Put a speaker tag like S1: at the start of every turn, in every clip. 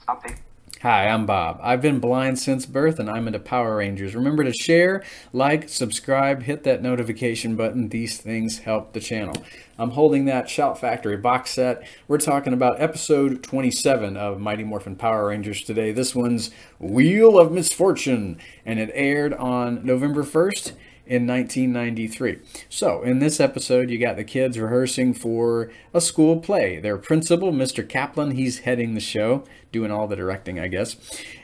S1: Hi, I'm Bob. I've been blind since birth and I'm into Power Rangers. Remember to share, like, subscribe, hit that notification button. These things help the channel. I'm holding that Shout Factory box set. We're talking about episode 27 of Mighty Morphin Power Rangers today. This one's Wheel of Misfortune, and it aired on November 1st in 1993. So in this episode, you got the kids rehearsing for a school play. Their principal, Mr. Kaplan, he's heading the show, doing all the directing, I guess.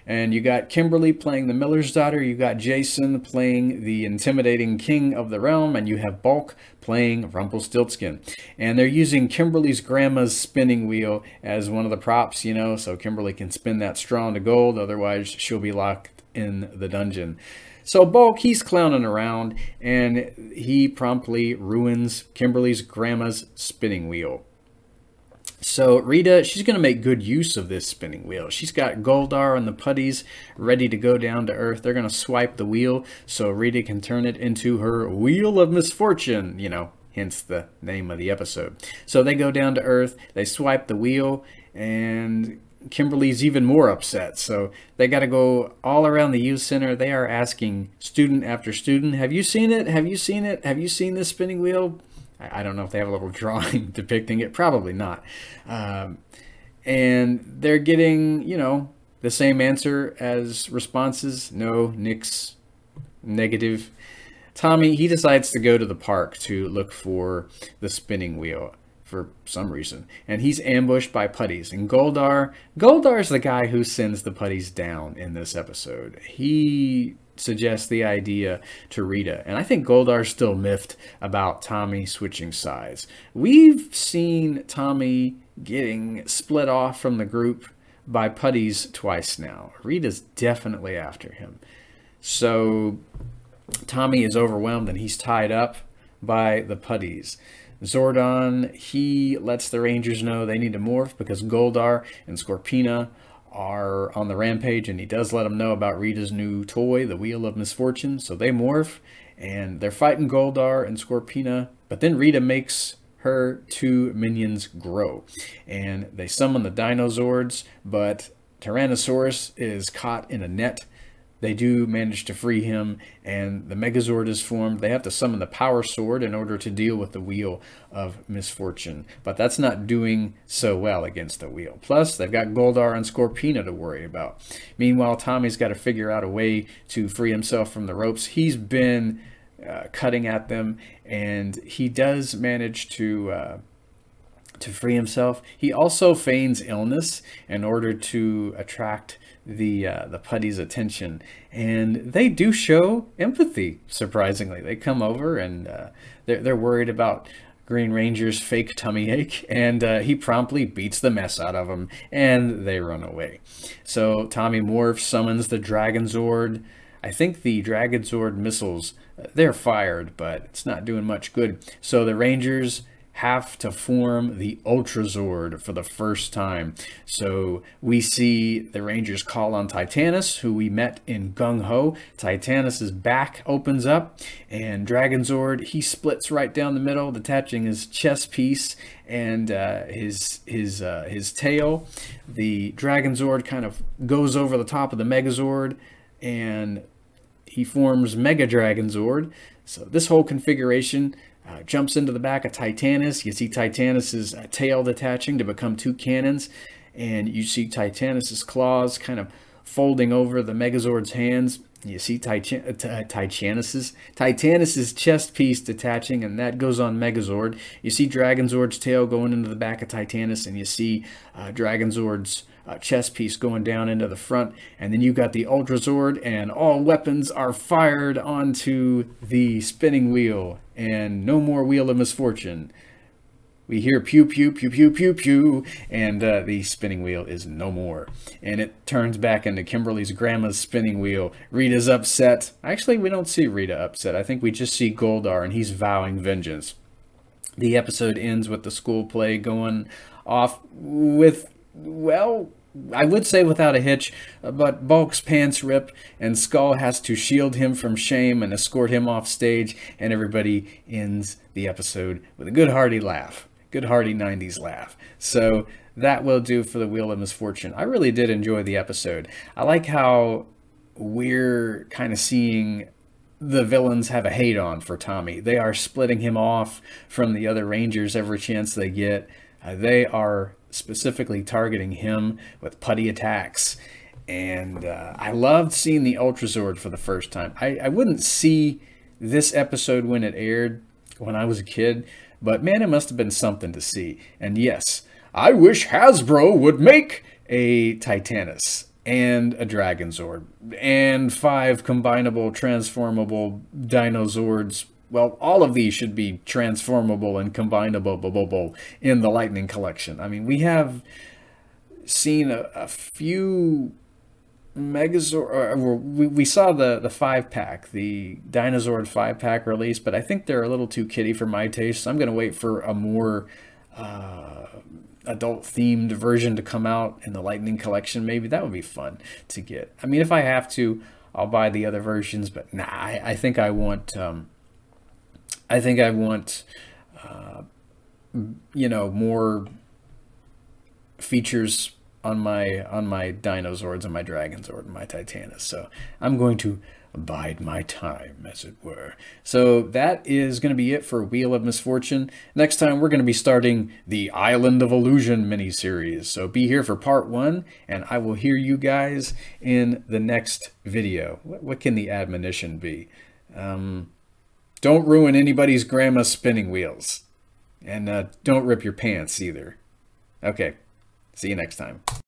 S1: And you got Kimberly playing the miller's daughter. You got Jason playing the intimidating king of the realm. And you have Bulk playing Rumpelstiltskin. And they're using Kimberly's grandma's spinning wheel as one of the props, you know, so Kimberly can spin that straw into gold. Otherwise, she'll be locked in the dungeon. So Bulk, he's clowning around, and he promptly ruins Kimberly's grandma's spinning wheel. So Rita, she's going to make good use of this spinning wheel. She's got Goldar and the putties ready to go down to Earth. They're going to swipe the wheel so Rita can turn it into her Wheel of Misfortune, you know, hence the name of the episode. So they go down to Earth, they swipe the wheel, and Kimberly's even more upset. So they got to go all around the youth center. They are asking student after student, have you seen it? Have you seen it? Have you seen this spinning wheel? I don't know if they have a little drawing depicting it. Probably not. And they're getting, you know, the same answer as responses. No, nix, negative. Tommy, he decides to go to the park to look for the spinning wheel for some reason. And he's ambushed by putties. And Goldar's the guy who sends the putties down in this episode. He suggests the idea to Rita. And I think Goldar's still miffed about Tommy switching sides. We've seen Tommy getting split off from the group by putties twice now. Rita's definitely after him. So Tommy is overwhelmed and he's tied up by the putties. Zordon, he lets the Rangers know they need to morph because Goldar and Scorpina are on the rampage, and he does let them know about Rita's new toy, the Wheel of Misfortune. So they morph, and they're fighting Goldar and Scorpina, but then Rita makes her two minions grow, and they summon the Dinozords, but Tyrannosaurus is caught in a net. They do manage to free him, and the Megazord is formed. They have to summon the Power Sword in order to deal with the Wheel of Misfortune. But that's not doing so well against the wheel. Plus, they've got Goldar and Scorpina to worry about. Meanwhile, Tommy's got to figure out a way to free himself from the ropes. He's been cutting at them, and he does manage to free himself. He also feigns illness in order to attract the putties' attention, and they do show empathy. Surprisingly, they come over and they're worried about Green Ranger's fake tummy ache, and he promptly beats the mess out of them, and they run away. So Tommy morphs, summons the Dragonzord. I think the Dragonzord missiles, they're fired, but it's not doing much good. So the Rangers have to form the Ultrazord for the first time. So we see the Rangers call on Titanus, who we met in Gung Ho. Titanus's back opens up, and Dragonzord, he splits right down the middle, detaching his chest piece and his tail. The Dragonzord kind of goes over the top of the Megazord, and he forms Mega Dragonzord. So this whole configuration jumps into the back of Titanus. You see Titanus's tail detaching to become two cannons, and you see Titanus's claws kind of folding over the Megazord's hands. You see Titanus's chest piece detaching, and that goes on Megazord. You see Dragonzord's tail going into the back of Titanus, and you see Dragonzord's chest piece going down into the front. And then you got the Ultrazord, and all weapons are fired onto the spinning wheel, and no more Wheel of Misfortune. We hear pew, pew, pew, pew, pew, pew, and the spinning wheel is no more. And it turns back into Kimberly's grandma's spinning wheel. Rita's upset. Actually, we don't see Rita upset. I think we just see Goldar, and he's vowing vengeance. The episode ends with the school play going off with, well, I would say without a hitch, but Bulk's pants rip, and Skull has to shield him from shame and escort him off stage, and everybody ends the episode with a good hearty laugh. Good hearty 90s laugh. So that will do for the Wheel of Misfortune. I really did enjoy the episode. I like how we're kind of seeing the villains have a hate on for Tommy. They are splitting him off from the other Rangers every chance they get. They are specifically targeting him with putty attacks. And I loved seeing the Ultrazord for the first time. I wouldn't see this episode when it aired when I was a kid, but man, it must have been something to see. And yes, I wish Hasbro would make a Titanus and a Dragonzord and 5 combinable, transformable Dinozords. Well, all of these should be transformable and combinable in the Lightning Collection. I mean, we have seen a few Megazord. We saw the 5-pack, the Dinozord 5-pack release, but I think they're a little too kiddie for my taste. So I'm going to wait for a more adult-themed version to come out in the Lightning Collection. Maybe that would be fun to get. I mean, if I have to, I'll buy the other versions, but nah, I think I want. More features on my Dinozords and my Dragonzord and my Titanus. So I'm going to bide my time, as it were. So that is going to be it for Wheel of Misfortune. Next time, we're going to be starting the Island of Illusion miniseries. So be here for part 1, and I will hear you guys in the next video. What can the admonition be? Don't ruin anybody's grandma's spinning wheels. And don't rip your pants either. Okay, see you next time.